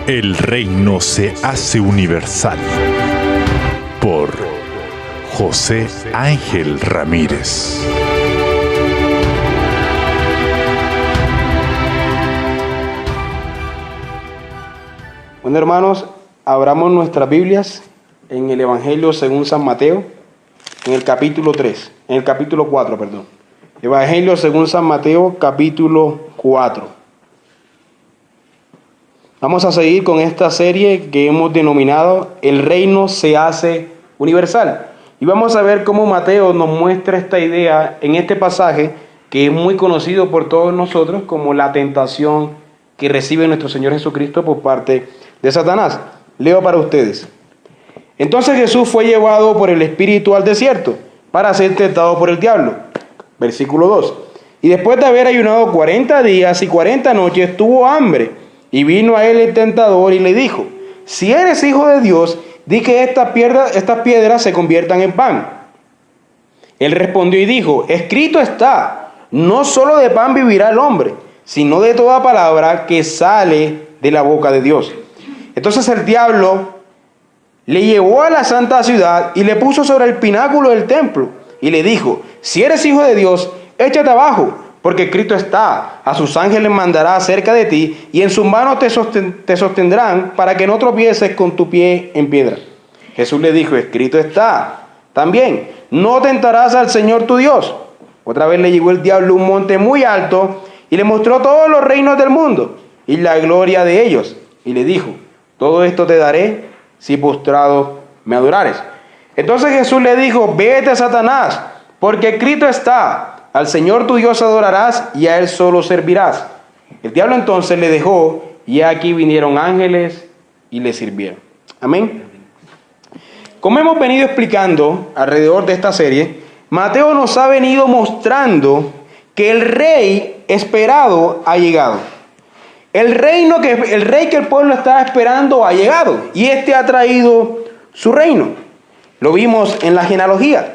El reino se hace universal por José Ángel Ramírez. Bueno, hermanos, abramos nuestras Biblias en el Evangelio según San Mateo, en el capítulo 4. Evangelio según San Mateo, capítulo 4. Vamos a seguir con esta serie que hemos denominado El reino se hace universal. Y vamos a ver cómo Mateo nos muestra esta idea en este pasaje que es muy conocido por todos nosotros como la tentación que recibe nuestro Señor Jesucristo por parte de Satanás. Leo para ustedes. Entonces Jesús fue llevado por el Espíritu al desierto para ser tentado por el diablo. Versículo 2. Y después de haber ayunado 40 días y 40 noches, tuvo hambre. Y vino a él el tentador y le dijo: si eres hijo de Dios, di que estas piedras se conviertan en pan. Él respondió y dijo: escrito está, no solo de pan vivirá el hombre, sino de toda palabra que sale de la boca de Dios. Entonces el diablo le llevó a la santa ciudad y le puso sobre el pináculo del templo y le dijo: si eres hijo de Dios, échate abajo, porque escrito está, a sus ángeles mandará cerca de ti, y en sus manos te sostendrán, para que no tropieces con tu pie en piedra. Jesús le dijo: escrito está también, no tentarás al Señor tu Dios. Otra vez le llevó el diablo a un monte muy alto, y le mostró todos los reinos del mundo, y la gloria de ellos, y le dijo: todo esto te daré, si postrado me adorares. Entonces Jesús le dijo: vete, Satanás, porque escrito está, al Señor tu Dios adorarás y a Él solo servirás. El diablo entonces le dejó, y aquí vinieron ángeles y le sirvieron. Amén. Como hemos venido explicando alrededor de esta serie, Mateo nos ha venido mostrando que el rey esperado ha llegado. El rey que el pueblo estaba esperando ha llegado, y este ha traído su reino. Lo vimos en la genealogía.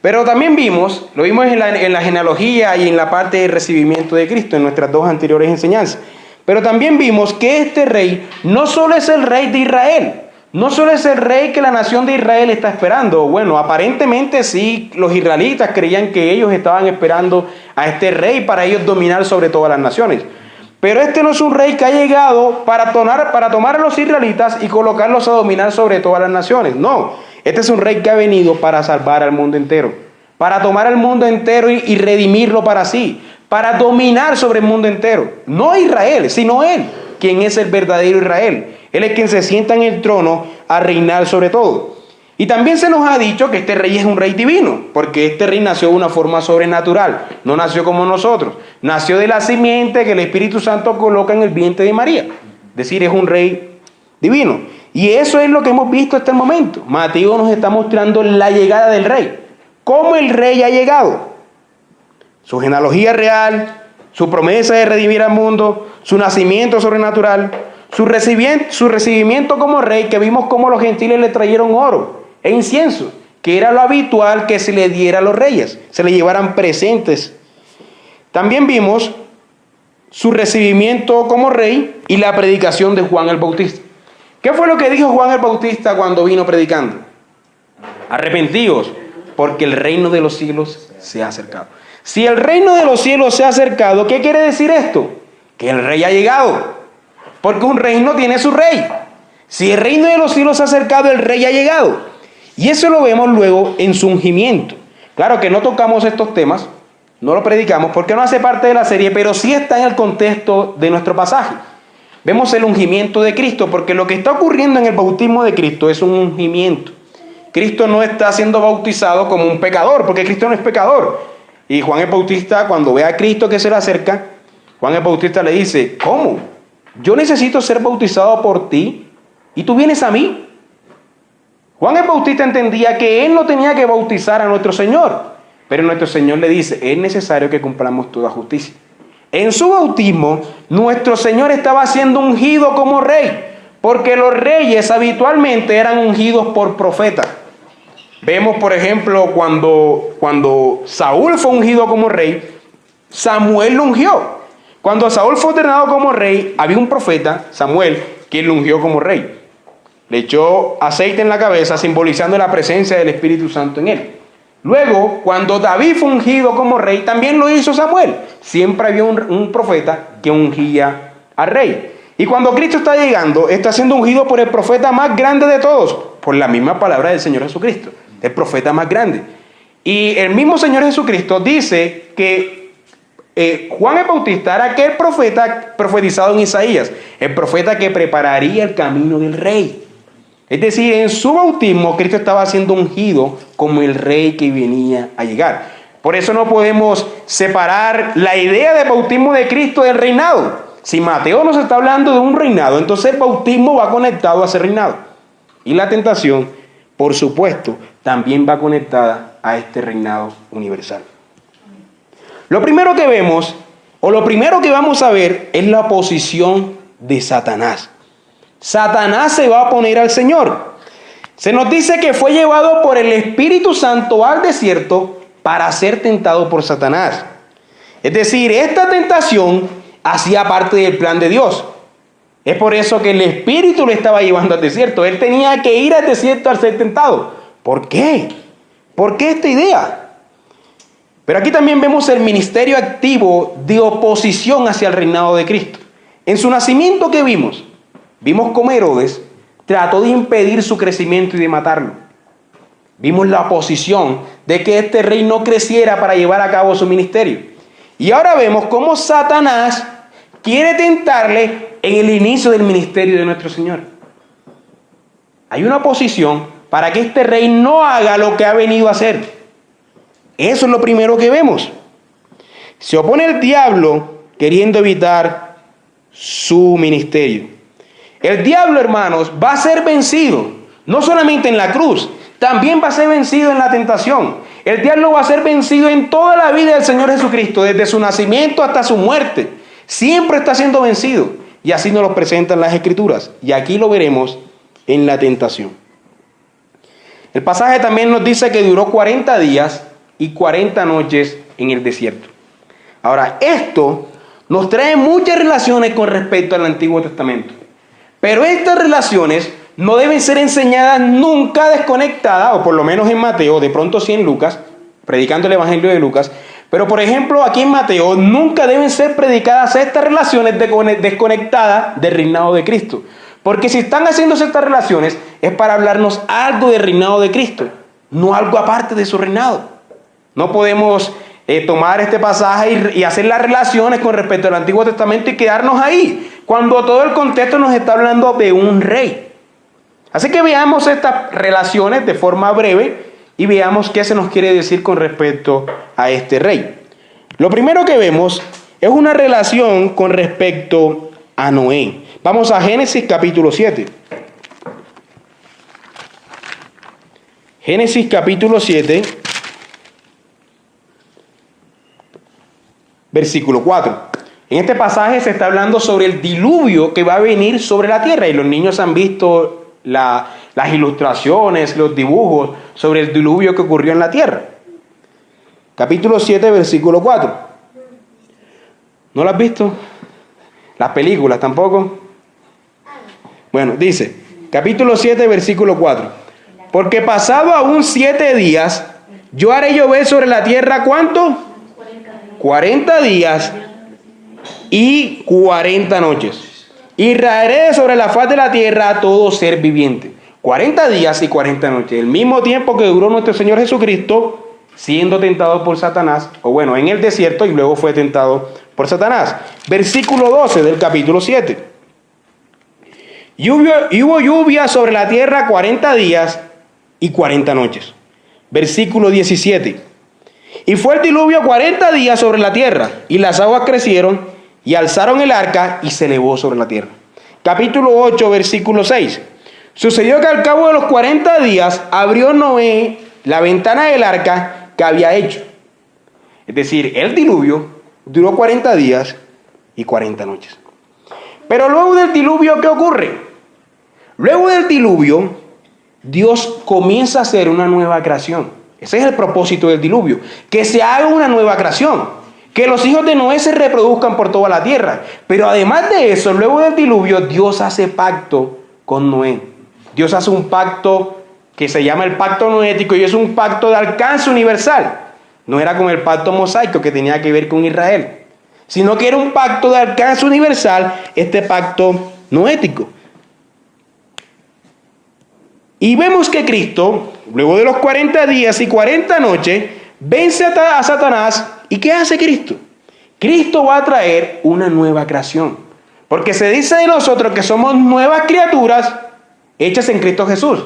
Pero también lo vimos en la genealogía y en la parte de recibimiento de Cristo, en nuestras dos anteriores enseñanzas. Pero también vimos que este rey no solo es el rey de Israel, no solo es el rey que la nación de Israel está esperando. Bueno, aparentemente sí, los israelitas creían que ellos estaban esperando a este rey para ellos dominar sobre todas las naciones. Pero este no es un rey que ha llegado para tomar a los israelitas y colocarlos a dominar sobre todas las naciones. No. Este es un rey que ha venido para salvar al mundo entero, para tomar al mundo entero y redimirlo para sí, para dominar sobre el mundo entero. No Israel, sino Él, quien es el verdadero Israel. Él es quien se sienta en el trono a reinar sobre todo. Y también se nos ha dicho que este rey es un rey divino, porque este rey nació de una forma sobrenatural, no nació como nosotros. Nació de la simiente que el Espíritu Santo coloca en el vientre de María. Es decir, es un rey divino. Y eso es lo que hemos visto hasta el momento. Mateo nos está mostrando la llegada del rey. ¿Cómo el rey ha llegado? Su genealogía real, su promesa de redimir al mundo, su nacimiento sobrenatural, su recibimiento como rey, que vimos cómo los gentiles le trajeron oro e incienso, que era lo habitual que se le diera a los reyes, se le llevaran presentes. También vimos su recibimiento como rey y la predicación de Juan el Bautista. ¿Qué fue lo que dijo Juan el Bautista cuando vino predicando? Arrepentíos, porque el reino de los cielos se ha acercado. Si el reino de los cielos se ha acercado, ¿qué quiere decir esto? Que el rey ha llegado. Porque un reino tiene su rey. Si el reino de los cielos se ha acercado, el rey ha llegado. Y eso lo vemos luego en su ungimiento. Claro que no tocamos estos temas, no lo predicamos porque no hace parte de la serie, pero sí está en el contexto de nuestro pasaje. Vemos el ungimiento de Cristo, porque lo que está ocurriendo en el bautismo de Cristo es un ungimiento. Cristo no está siendo bautizado como un pecador, porque Cristo no es pecador. Y Juan el Bautista, cuando ve a Cristo que se le acerca, Juan el Bautista le dice: ¿cómo? Yo necesito ser bautizado por ti y tú vienes a mí. Juan el Bautista entendía que él no tenía que bautizar a nuestro Señor, pero nuestro Señor le dice: es necesario que cumplamos toda justicia. En su bautismo, nuestro Señor estaba siendo ungido como rey, porque los reyes habitualmente eran ungidos por profetas. Vemos, por ejemplo, cuando Saúl fue ungido como rey, Samuel lo ungió. Cuando Saúl fue ordenado como rey, había un profeta, Samuel, quien lo ungió como rey. Le echó aceite en la cabeza, simbolizando la presencia del Espíritu Santo en él. Luego, cuando David fue ungido como rey, también lo hizo Samuel. Siempre había un profeta que ungía al rey. Y cuando Cristo está llegando, está siendo ungido por el profeta más grande de todos, por la misma palabra del Señor Jesucristo, el profeta más grande. Y el mismo Señor Jesucristo dice que Juan el Bautista era aquel profeta profetizado en Isaías, el profeta que prepararía el camino del rey. Es decir, en su bautismo Cristo estaba siendo ungido como el rey que venía a llegar. Por eso no podemos separar la idea del bautismo de Cristo del reinado. Si Mateo nos está hablando de un reinado, entonces el bautismo va conectado a ese reinado. Y la tentación, por supuesto, también va conectada a este reinado universal. Lo primero que vemos, o lo primero que vamos a ver, es la oposición de Satanás. Satanás se va a oponer al Señor. Se nos dice que fue llevado por el Espíritu Santo al desierto para ser tentado por Satanás. Es decir, esta tentación hacía parte del plan de Dios. Es por eso que el Espíritu lo estaba llevando al desierto. Él tenía que ir al desierto al ser tentado. ¿Por qué? ¿Por qué esta idea? Pero aquí también vemos el ministerio activo de oposición hacia el reinado de Cristo. En su nacimiento, ¿qué vimos? Vimos cómo Herodes trató de impedir su crecimiento y de matarlo. Vimos la oposición de que este rey no creciera para llevar a cabo su ministerio. Y ahora vemos cómo Satanás quiere tentarle en el inicio del ministerio de nuestro Señor. Hay una oposición para que este rey no haga lo que ha venido a hacer. Eso es lo primero que vemos. Se opone el diablo queriendo evitar su ministerio. El diablo, hermanos, va a ser vencido, no solamente en la cruz, también va a ser vencido en la tentación. El diablo va a ser vencido en toda la vida del Señor Jesucristo, desde su nacimiento hasta su muerte. Siempre está siendo vencido. Y así nos lo presentan las Escrituras. Y aquí lo veremos en la tentación. El pasaje también nos dice que duró 40 días y 40 noches en el desierto. Ahora, esto nos trae muchas relaciones con respecto al Antiguo Testamento. Pero estas relaciones no deben ser enseñadas nunca desconectadas, o por lo menos en Mateo, de pronto sí en Lucas, predicando el Evangelio de Lucas. Pero por ejemplo, aquí en Mateo nunca deben ser predicadas estas relaciones desconectadas del reinado de Cristo. Porque si están haciéndose estas relaciones es para hablarnos algo del reinado de Cristo, no algo aparte de su reinado. No podemos tomar este pasaje y hacer las relaciones con respecto al Antiguo Testamento y quedarnos ahí, cuando todo el contexto nos está hablando de un rey. Así que veamos estas relaciones de forma breve y veamos qué se nos quiere decir con respecto a este rey. Lo primero que vemos es una relación con respecto a Noé. Vamos a Génesis capítulo 7. Génesis capítulo 7, versículo 4. En este pasaje se está hablando sobre el diluvio que va a venir sobre la tierra. Y los niños han visto las ilustraciones, los dibujos sobre el diluvio que ocurrió en la tierra. Capítulo 7, versículo 4. ¿No lo has visto? Las películas tampoco. Bueno, dice, capítulo 7, versículo 4. Porque pasado aún 7 días, yo haré llover sobre la tierra, ¿cuánto? 40 días y 40 noches. Y raeré sobre la faz de la tierra a todo ser viviente. 40 días y 40 noches. El mismo tiempo que duró nuestro Señor Jesucristo siendo tentado por Satanás, o bueno, en el desierto, y luego fue tentado por Satanás. Versículo 12 del capítulo 7. Y hubo lluvia sobre la tierra 40 días y 40 noches. Versículo 17. Y fue el diluvio 40 días sobre la tierra, y las aguas crecieron, y alzaron el arca, y se elevó sobre la tierra. Capítulo 8, versículo 6. Sucedió que al cabo de los 40 días, abrió Noé la ventana del arca que había hecho. Es decir, el diluvio duró 40 días y 40 noches. Pero luego del diluvio, ¿qué ocurre? Luego del diluvio, Dios comienza a hacer una nueva creación. Ese es el propósito del diluvio, que se haga una nueva creación. que los hijos de Noé se reproduzcan por toda la tierra. Pero además de eso, luego del diluvio, Dios hace pacto con Noé. Dios hace un pacto que se llama el pacto noético y es un pacto de alcance universal. No era como el pacto mosaico que tenía que ver con Israel, sino que era un pacto de alcance universal, este pacto noético. Y vemos que Cristo, luego de los 40 días y 40 noches, vence a Satanás. ¿Y qué hace Cristo? Cristo va a traer una nueva creación. Porque se dice de nosotros que somos nuevas criaturas hechas en Cristo Jesús.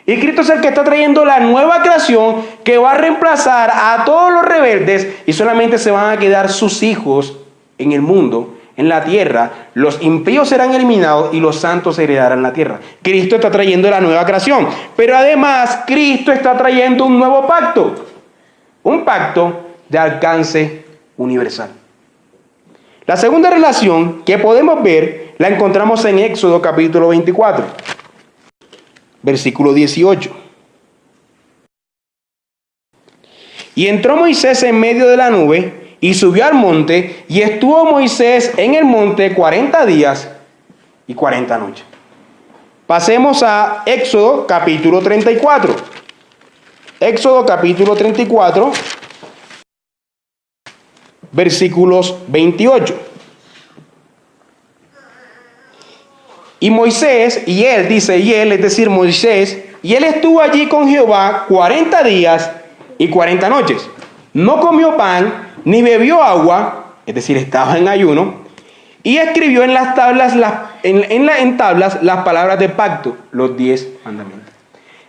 Y Cristo es el que está trayendo la nueva creación que va a reemplazar a todos los rebeldes y solamente se van a quedar sus hijos en el mundo, en la tierra. Los impíos serán eliminados y los santos heredarán la tierra. Cristo está trayendo la nueva creación. Pero además Cristo está trayendo un nuevo pacto. Un pacto de alcance universal. La segunda relación que podemos ver la encontramos en Éxodo capítulo 24, versículo 18. Y entró Moisés en medio de la nube y subió al monte, y estuvo Moisés en el monte 40 días y 40 noches. Pasemos a Éxodo capítulo 34. Éxodo capítulo 34, versículos 28. Y Moisés, y él, dice, y él, es decir, Moisés, y él estuvo allí con Jehová 40 días y 40 noches. No comió pan, ni bebió agua, es decir, estaba en ayuno, y escribió en las tablas, en tablas las palabras de pacto, los 10 mandamientos.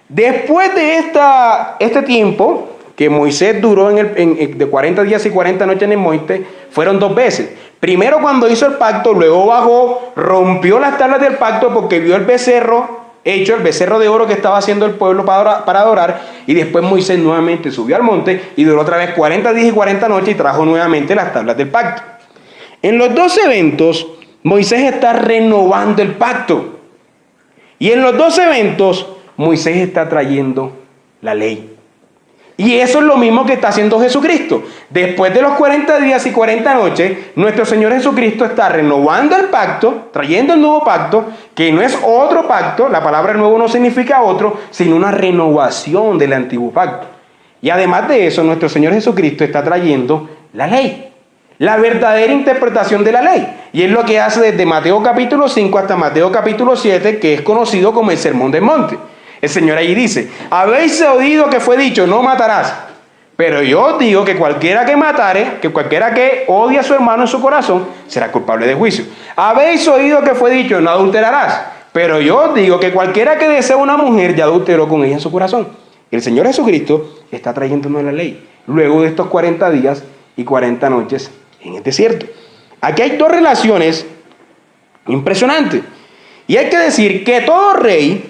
Después de este tiempo que Moisés duró de 40 días y 40 noches en el monte, fueron 2 veces. Primero cuando hizo el pacto, luego bajó, rompió las tablas del pacto porque vio el becerro hecho, el becerro de oro que estaba haciendo el pueblo para adorar, y después Moisés nuevamente subió al monte y duró otra vez 40 días y 40 noches y trajo nuevamente las tablas del pacto. En los 2 eventos, Moisés está renovando el pacto. Y en los 2 eventos, Moisés está trayendo la ley. Y eso es lo mismo que está haciendo Jesucristo. Después de los 40 días y 40 noches, nuestro Señor Jesucristo está renovando el pacto, trayendo el nuevo pacto, que no es otro pacto. La palabra nuevo no significa otro, sino una renovación del antiguo pacto. Y además de eso, nuestro Señor Jesucristo está trayendo la ley, la verdadera interpretación de la ley. Y es lo que hace desde Mateo capítulo 5 hasta Mateo capítulo 7, que es conocido como el Sermón del Monte. El Señor ahí dice: habéis oído que fue dicho, no matarás. Pero yo os digo que cualquiera que matare, que cualquiera que odie a su hermano en su corazón, será culpable de juicio. Habéis oído que fue dicho, no adulterarás. Pero yo os digo que cualquiera que desee una mujer, ya adulteró con ella en su corazón. El Señor Jesucristo está trayéndonos la ley, luego de estos 40 días y 40 noches en el desierto. Aquí hay 2 relaciones impresionantes. Y hay que decir que todo rey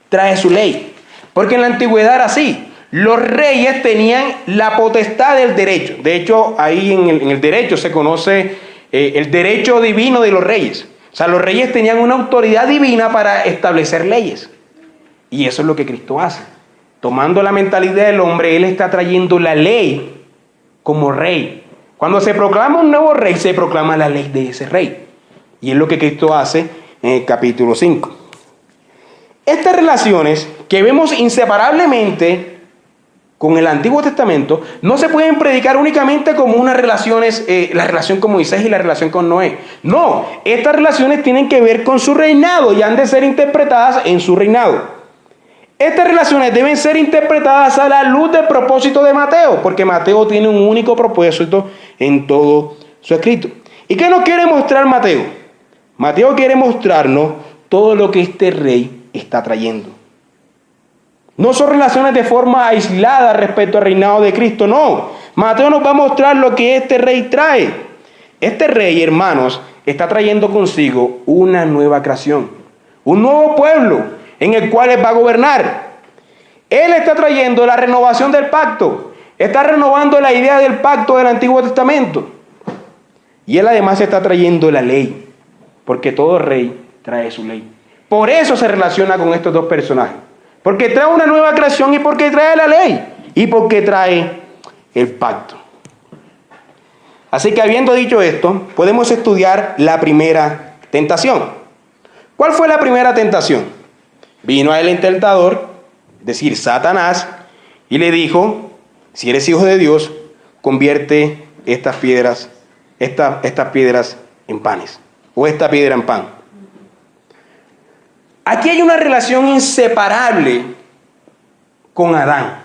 trae su ley, porque en la antigüedad era así. Los reyes tenían la potestad del derecho. De hecho, ahí en el derecho se conoce el derecho divino de los reyes. O sea, los reyes tenían una autoridad divina para establecer leyes. Y eso es lo que Cristo hace. Tomando la mentalidad del hombre, Él está trayendo la ley como rey. Cuando se proclama un nuevo rey, se proclama la ley de ese rey. Y es lo que Cristo hace en el capítulo 5. Estas relaciones que vemos inseparablemente con el Antiguo Testamento no se pueden predicar únicamente como unas relaciones, la relación con Moisés y la relación con Noé. No, estas relaciones tienen que ver con su reinado y han de ser interpretadas en su reinado. Estas relaciones deben ser interpretadas a la luz del propósito de Mateo, porque Mateo tiene un único propósito en todo su escrito. ¿Y qué nos quiere mostrar Mateo? Mateo quiere mostrarnos todo lo que este rey está trayendo. No son relaciones de forma aislada respecto al reinado de Cristo, no. Mateo nos va a mostrar lo que este rey trae. Este rey, hermanos, está trayendo consigo una nueva creación, un nuevo pueblo en el cual Él va a gobernar. Él está trayendo la renovación del pacto, está renovando la idea del pacto del Antiguo Testamento. Y Él además está trayendo la ley, porque todo rey trae su ley. Por eso se relaciona con estos 2 personajes. Porque trae una nueva creación y porque trae la ley. Y porque trae el pacto. Así que habiendo dicho esto, podemos estudiar la primera tentación. ¿Cuál fue la primera tentación? Vino a él el tentador, es decir, Satanás, y le dijo, si eres hijo de Dios, convierte estas piedras en panes, o esta piedra en pan. Aquí hay una relación inseparable con Adán.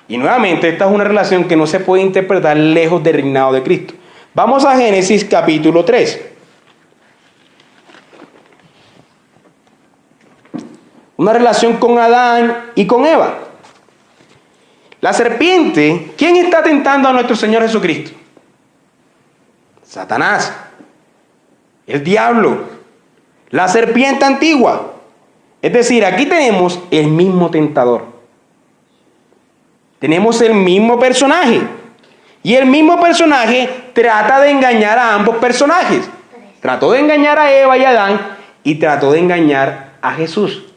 Y nuevamente, esta es una relación que no se puede interpretar lejos del reinado de Cristo. Vamos a Génesis capítulo 3. Una relación con Adán y con Eva. La serpiente, ¿quién está tentando a nuestro Señor Jesucristo? Satanás, el diablo, la serpiente antigua. Es decir, aquí tenemos el mismo tentador. Tenemos el mismo personaje. Y el mismo personaje trata de engañar a ambos personajes. Trató de engañar a Eva y a Adán y trató de engañar a Jesús.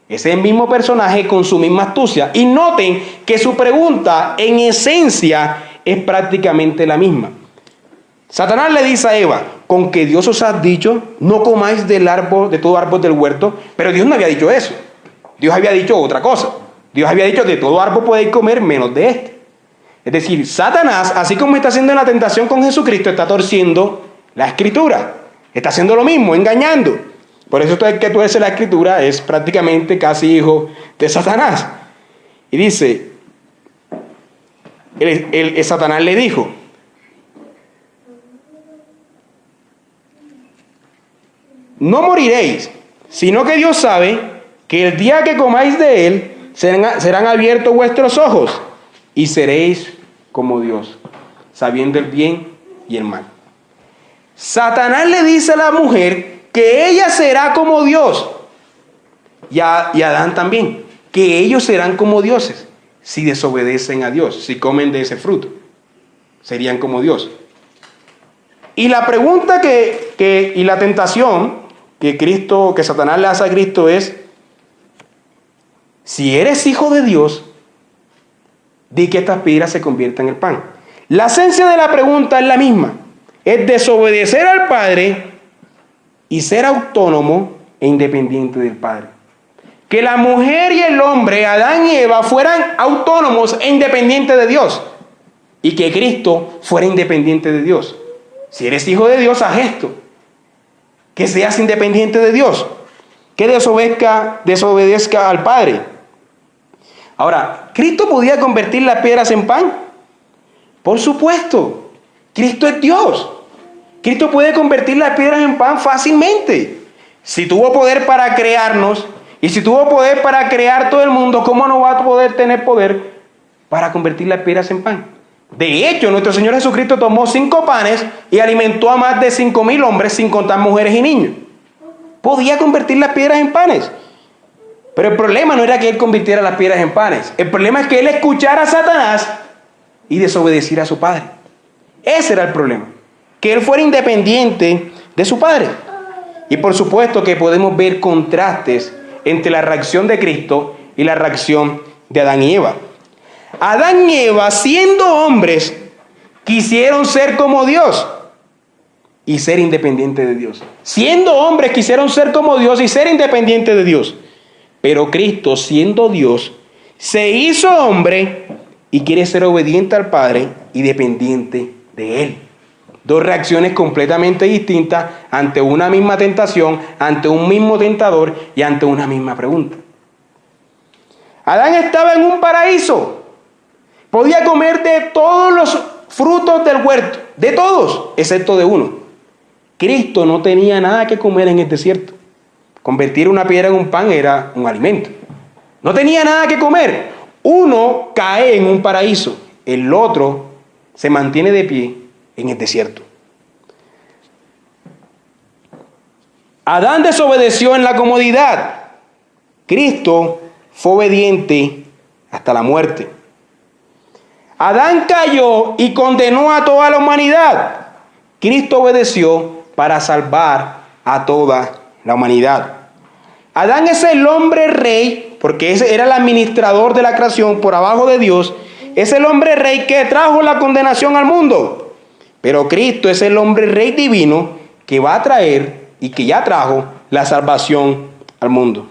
Es el mismo personaje con su misma astucia. Y noten que su pregunta en esencia es prácticamente la misma. Satanás le dice a Eva, con que Dios os ha dicho, no comáis del árbol, de todo árbol del huerto, pero Dios no había dicho eso. Dios había dicho otra cosa. Dios había dicho, de todo árbol podéis comer menos de este. Es decir, Satanás, así como está haciendo la tentación con Jesucristo, está torciendo la Escritura. Está haciendo lo mismo, engañando. Por eso el que tuerce la Escritura es prácticamente casi hijo de Satanás. Y dice, Satanás le dijo, no moriréis, sino que Dios sabe que el día que comáis de él, serán abiertos vuestros ojos y seréis como Dios, sabiendo el bien y el mal. Satanás le dice a la mujer que ella será como Dios, y a Adán también, que ellos serán como dioses si desobedecen a Dios, si comen de ese fruto, serían como Dios. Y la pregunta y la tentación que Satanás le hace a Cristo es, si eres hijo de Dios, di que estas piedras se conviertan en pan. La esencia de la pregunta es la misma. Es desobedecer al Padre y ser autónomo e independiente del Padre. Que la mujer y el hombre, Adán y Eva, fueran autónomos e independientes de Dios. Y que Cristo fuera independiente de Dios. Si eres hijo de Dios, haz esto. Que seas independiente de Dios. Que desobedezca al Padre. Ahora, ¿Cristo podía convertir las piedras en pan? Por supuesto. Cristo es Dios. Cristo puede convertir las piedras en pan fácilmente. Si tuvo poder para crearnos y si tuvo poder para crear todo el mundo, ¿cómo no va a poder tener poder para convertir las piedras en pan? De hecho, nuestro Señor Jesucristo tomó 5 panes y alimentó a más de 5,000 hombres, sin contar mujeres y niños. Podía convertir las piedras en panes. Pero el problema no era que él convirtiera las piedras en panes. El problema es que él escuchara a Satanás y desobedeciera a su padre. Ese era el problema. Que él fuera independiente de su padre. Y por supuesto que podemos ver contrastes entre la reacción de Cristo y la reacción de Adán y Eva. Adán y Eva, siendo hombres, quisieron ser como Dios y ser independientes de Dios. Siendo hombres, quisieron ser como Dios y ser independientes de Dios. Pero Cristo, siendo Dios, se hizo hombre y quiere ser obediente al Padre y dependiente de Él. 2 reacciones completamente distintas ante una misma tentación, ante un mismo tentador y ante una misma pregunta. Adán estaba en un paraíso. Podía comer de todos los frutos del huerto, de todos, excepto de uno. Cristo no tenía nada que comer en el desierto. Convertir una piedra en un pan era un alimento. No tenía nada que comer. Uno cae en un paraíso, el otro se mantiene de pie en el desierto. Adán desobedeció en la comodidad. Cristo fue obediente hasta la muerte. Adán cayó y condenó a toda la humanidad. Cristo obedeció para salvar a toda la humanidad. Adán es el hombre rey, porque ese era el administrador de la creación por abajo de Dios. Es el hombre rey que trajo la condenación al mundo. Pero Cristo es el hombre rey divino que va a traer y que ya trajo la salvación al mundo.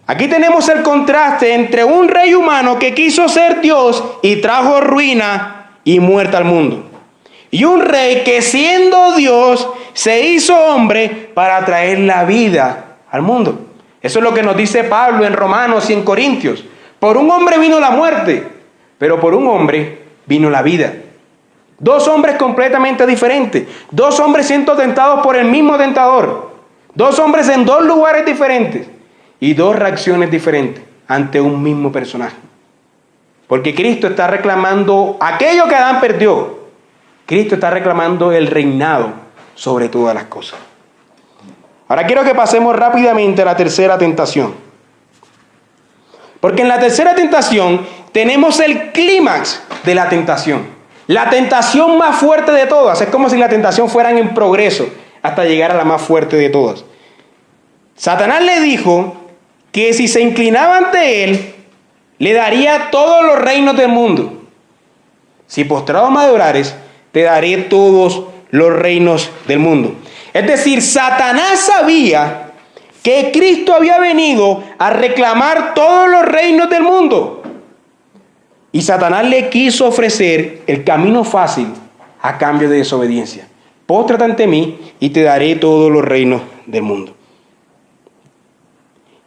Aquí tenemos el contraste entre un rey humano que quiso ser Dios y trajo ruina y muerte al mundo, y un rey que siendo Dios se hizo hombre para traer la vida al mundo. Eso es lo que nos dice Pablo en Romanos y en Corintios. Por un hombre vino la muerte, pero por un hombre vino la vida. Dos hombres completamente diferentes, dos hombres siendo tentados por el mismo tentador, dos hombres en dos lugares diferentes y dos reacciones diferentes ante un mismo personaje. Porque Cristo está reclamando aquello que Adán perdió. Cristo está reclamando el reinado sobre todas las cosas. Ahora quiero que pasemos rápidamente a la tercera tentación. Porque en la tercera tentación tenemos el clímax de la tentación. La tentación más fuerte de todas. Es como si la tentación fueran en progreso hasta llegar a la más fuerte de todas. Satanás le dijo que si se inclinaba ante él, le daría todos los reinos del mundo. Si postrado me adorares, te daré todos los reinos del mundo. Es decir, Satanás sabía que Cristo había venido a reclamar todos los reinos del mundo. Y Satanás le quiso ofrecer el camino fácil a cambio de desobediencia. Póstrate ante mí y te daré todos los reinos del mundo.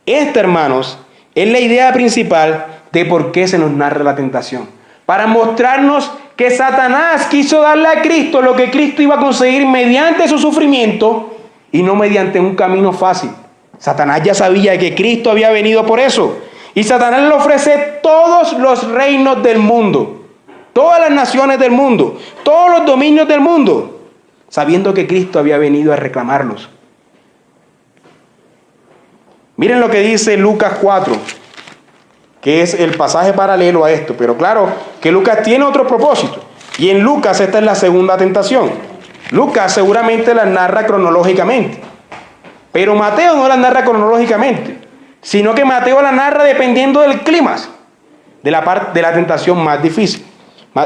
Esta, hermanos, es la idea principal de por qué se nos narra la tentación. Para mostrarnos que Satanás quiso darle a Cristo lo que Cristo iba a conseguir mediante su sufrimiento y no mediante un camino fácil. Satanás ya sabía que Cristo había venido por eso. Y Satanás le ofrece todos los reinos del mundo, todas las naciones del mundo, todos los dominios del mundo, sabiendo que Cristo había venido a reclamarlos. Miren lo que dice Lucas 4, que es el pasaje paralelo a esto. Pero claro que Lucas tiene otro propósito. Y en Lucas esta es la segunda tentación. Lucas seguramente la narra cronológicamente. Pero Mateo no la narra cronológicamente, sino que Mateo la narra dependiendo del clímax de la parte de la tentación más difícil.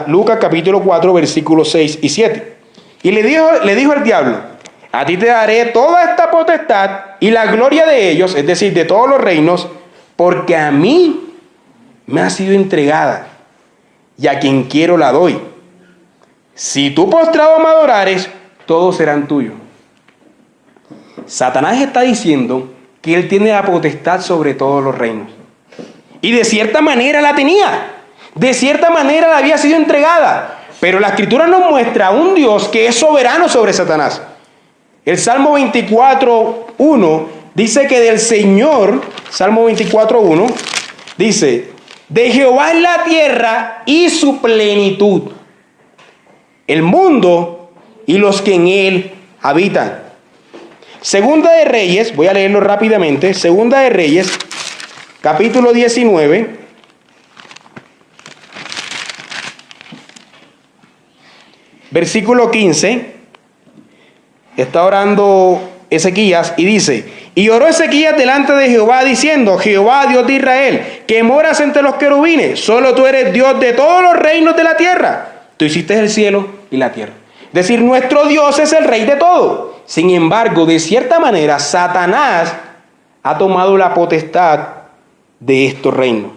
Lucas capítulo 4, versículos 6 y 7. Y le dijo el diablo: a ti te daré toda esta potestad y la gloria de ellos, es decir, de todos los reinos, porque a mí me ha sido entregada, y a quien quiero la doy. Si tú postrado me adorares, todos serán tuyos. Satanás está diciendo que él tiene la potestad sobre todos los reinos. Y de cierta manera la tenía. De cierta manera le había sido entregada. Pero la Escritura nos muestra a un Dios que es soberano sobre Satanás. El Salmo 24:1 dice que del Señor, Salmo 24:1, dice: de Jehová es la tierra y su plenitud, el mundo y los que en él habitan. Segunda de Reyes, voy a leerlo rápidamente. Segunda de Reyes, capítulo 19, versículo 15. Está orando Ezequías y dice: y oró Ezequías delante de Jehová diciendo: Jehová, Dios de Israel, que moras entre los querubines, solo tú eres Dios de todos los reinos de la tierra. Tú hiciste el cielo y la tierra. Es decir, nuestro Dios es el rey de todo. Sin embargo, de cierta manera, Satanás ha tomado la potestad de estos reinos.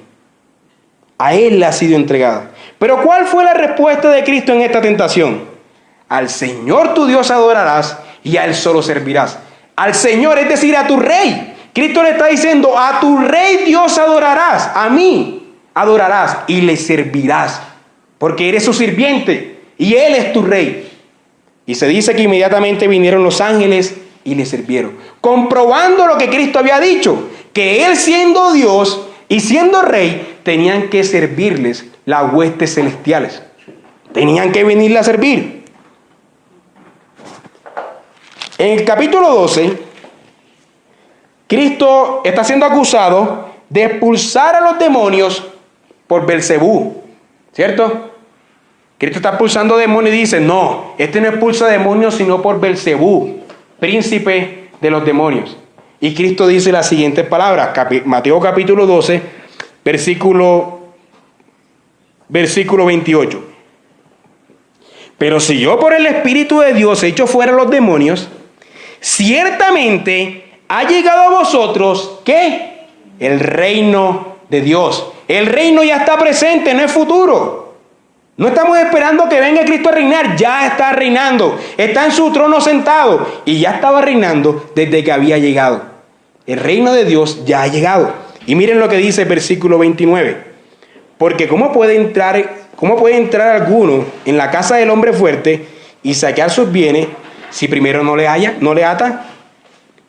A él le ha sido entregada. Pero ¿cuál fue la respuesta de Cristo en esta tentación? Al Señor tu Dios adorarás y a él solo servirás. Al Señor, es decir, a tu rey. Cristo le está diciendo: a tu rey Dios adorarás, a mí adorarás y le servirás, porque eres su sirviente y él es tu rey. Y se dice que inmediatamente vinieron los ángeles y le sirvieron, comprobando lo que Cristo había dicho, que él siendo Dios y siendo rey, tenían que servirles las huestes celestiales. Tenían que venirle a servir. En el capítulo 12, Cristo está siendo acusado de expulsar a los demonios por Belcebú, ¿cierto? Cristo está expulsando demonios y dice: no, este no expulsa demonios sino por Belcebú, príncipe de los demonios. Y Cristo dice las siguientes palabras, Mateo capítulo 12, versículo 28. Pero si yo por el Espíritu de Dios echo fuera los demonios, ciertamente ha llegado a vosotros, ¿qué? El reino de Dios. El reino ya está presente, no es futuro. No estamos esperando que venga Cristo a reinar, ya está reinando. Está en su trono sentado y ya estaba reinando desde que había llegado. El reino de Dios ya ha llegado. Y miren lo que dice el versículo 29. Porque ¿cómo puede entrar alguno en la casa del hombre fuerte y saquear sus bienes si primero no le ata?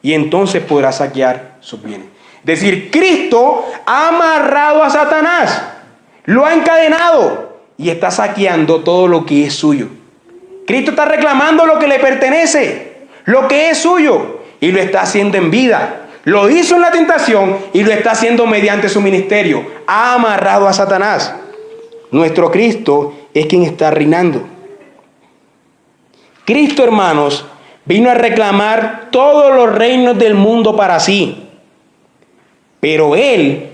Y entonces podrá saquear sus bienes. Es decir, Cristo ha amarrado a Satanás, lo ha encadenado y está saqueando todo lo que es suyo. Cristo está reclamando lo que le pertenece, lo que es suyo, y lo está haciendo en vida. Lo hizo en la tentación y lo está haciendo mediante su ministerio. Ha amarrado a Satanás. Nuestro Cristo es quien está reinando. Cristo, hermanos, vino a reclamar todos los reinos del mundo para sí. Pero Él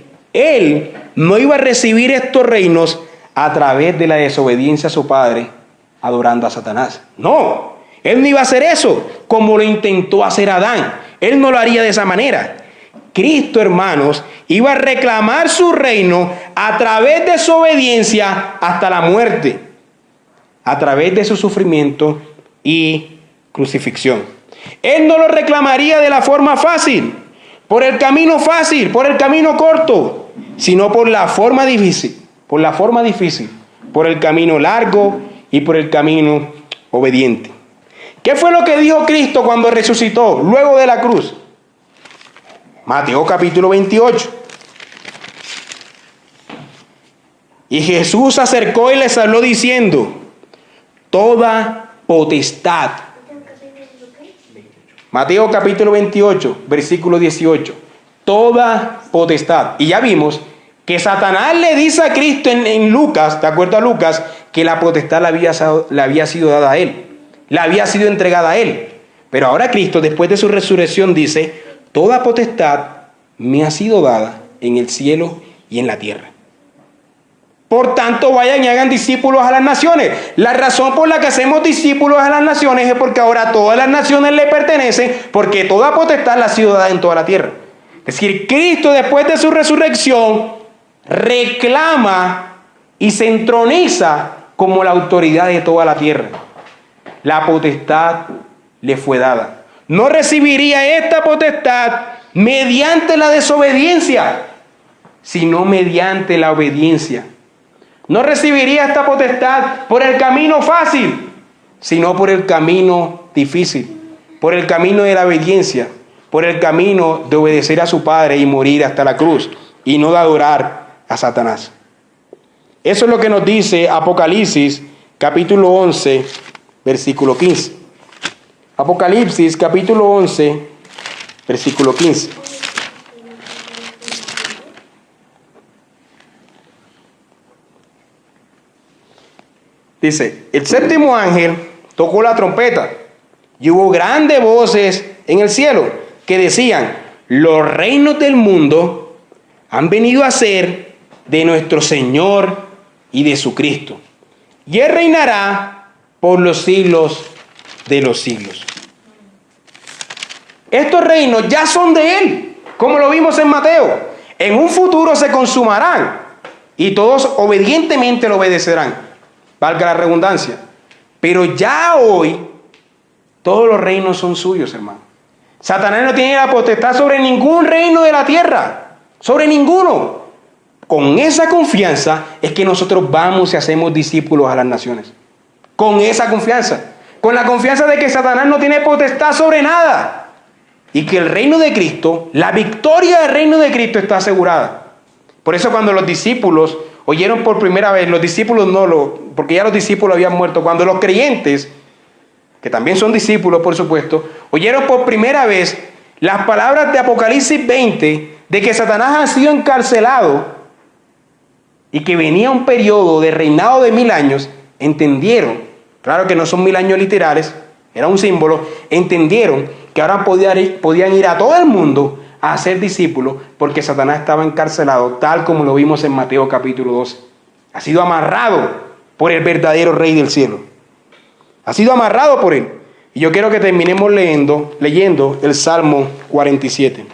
no iba a recibir estos reinos a través de la desobediencia a su Padre, adorando a Satanás. No, Él no iba a hacer eso como lo intentó hacer Adán. Él no lo haría de esa manera. Cristo, hermanos, iba a reclamar su reino a través de su obediencia hasta la muerte, a través de su sufrimiento y crucifixión. Él no lo reclamaría de la forma fácil, por el camino fácil, por el camino corto, sino por la forma difícil, por el camino largo y por el camino obediente. ¿Qué fue lo que dijo Cristo cuando resucitó luego de la cruz? Mateo capítulo 28. Y Jesús se acercó y les habló diciendo: toda potestad. Mateo capítulo 28, versículo 18. Toda potestad. Y ya vimos que Satanás le dice a Cristo en Lucas, de acuerdo a Lucas, que la potestad le había sido dada a él. Le había sido entregada a él. Pero ahora Cristo, después de su resurrección, dice: toda potestad me ha sido dada en el cielo y en la tierra. Por tanto, vayan y hagan discípulos a las naciones. La razón por la que hacemos discípulos a las naciones es porque ahora todas las naciones le pertenecen, porque toda potestad la ha sido dada en toda la tierra. Es decir, Cristo, después de su resurrección, reclama y se entroniza como la autoridad de toda la tierra. La potestad le fue dada. No recibiría esta potestad mediante la desobediencia, sino mediante la obediencia. No recibiría esta potestad por el camino fácil, sino por el camino difícil, por el camino de la obediencia, por el camino de obedecer a su Padre y morir hasta la cruz, y no de adorar a Satanás. Eso es lo que nos dice Apocalipsis capítulo 11, versículo 15. Apocalipsis capítulo 11, versículo 15. Dice: el séptimo ángel tocó la trompeta y hubo grandes voces en el cielo que decían: los reinos del mundo han venido a ser de nuestro Señor y de su Cristo, y Él reinará por los siglos de los siglos. Estos reinos ya son de Él, como lo vimos en Mateo. En un futuro se consumarán y todos obedientemente lo obedecerán. Valga la redundancia. Pero ya hoy todos los reinos son suyos, hermano. Satanás no tiene la potestad sobre ningún reino de la tierra, sobre ninguno. Con esa confianza es que nosotros vamos y hacemos discípulos a las naciones. Con esa confianza. Con la confianza de que Satanás no tiene potestad sobre nada. Y que el reino de Cristo, la victoria del reino de Cristo está asegurada. Por eso cuando los discípulos oyeron por primera vez, los discípulos porque ya los discípulos habían muerto, cuando los creyentes, que también son discípulos por supuesto, oyeron por primera vez las palabras de Apocalipsis 20, de que Satanás ha sido encarcelado y que venía un periodo de reinado de 1000 años, entendieron, claro que no son 1000 años literales, era un símbolo, entendieron que ahora podían ir a todo el mundo a ser discípulos, porque Satanás estaba encarcelado, tal como lo vimos en Mateo capítulo 12. Ha sido amarrado por el verdadero Rey del cielo. Ha sido amarrado por Él. Y yo quiero que terminemos leyendo el Salmo 47.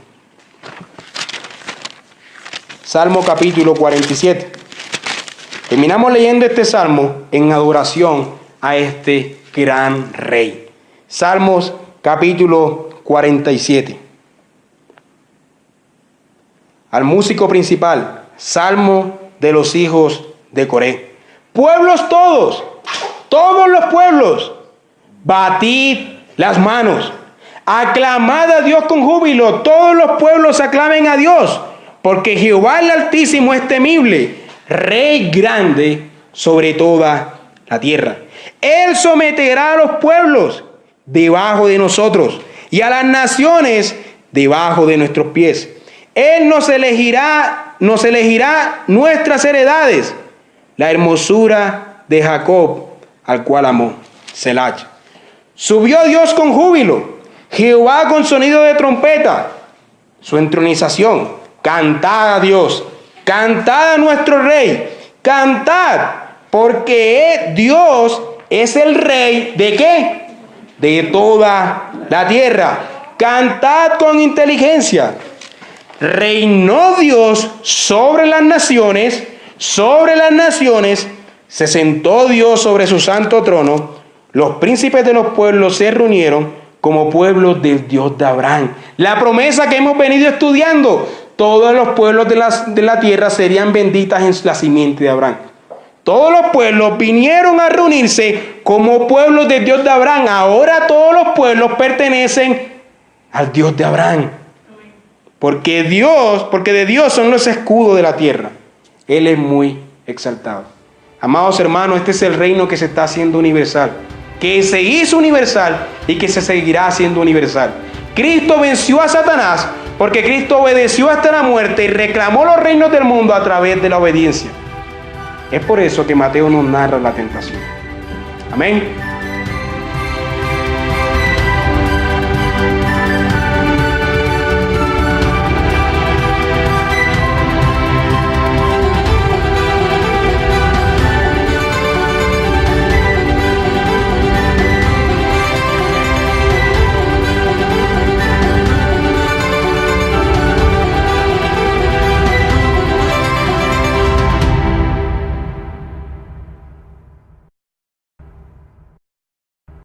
Salmo capítulo 47. Terminamos leyendo este salmo en adoración a este gran rey. Salmos capítulo 47. Al músico principal, salmo de los hijos de Coré. Pueblos todos, todos los pueblos, batid las manos, aclamad a Dios con júbilo, todos los pueblos aclamen a Dios, porque Jehová el Altísimo es temible, Rey grande sobre toda la tierra. Él someterá a los pueblos debajo de nosotros y a las naciones debajo de nuestros pies. Él nos elegirá nuestras heredades, la hermosura de Jacob, al cual amó. Selah. Subió Dios con júbilo, Jehová con sonido de trompeta, su entronización. Cantad a Dios, cantad a nuestro Rey, cantad, porque Dios es el Rey ¿de qué? De toda la tierra. Cantad con inteligencia. Reinó Dios sobre las naciones, se sentó Dios sobre su santo trono. Los príncipes de los pueblos se reunieron como pueblos del Dios de Abraham. La promesa que hemos venido estudiando, todos los pueblos de la tierra serían benditas en la simiente de Abraham. Todos los pueblos vinieron a reunirse como pueblos del Dios de Abraham. Ahora todos los pueblos pertenecen al Dios de Abraham. Porque de Dios son los escudos de la tierra. Él es muy exaltado. Amados hermanos, este es el reino que se está haciendo universal, que se hizo universal y que se seguirá haciendo universal. Cristo venció a Satanás porque Cristo obedeció hasta la muerte y reclamó los reinos del mundo a través de la obediencia. Es por eso que Mateo nos narra la tentación. Amén.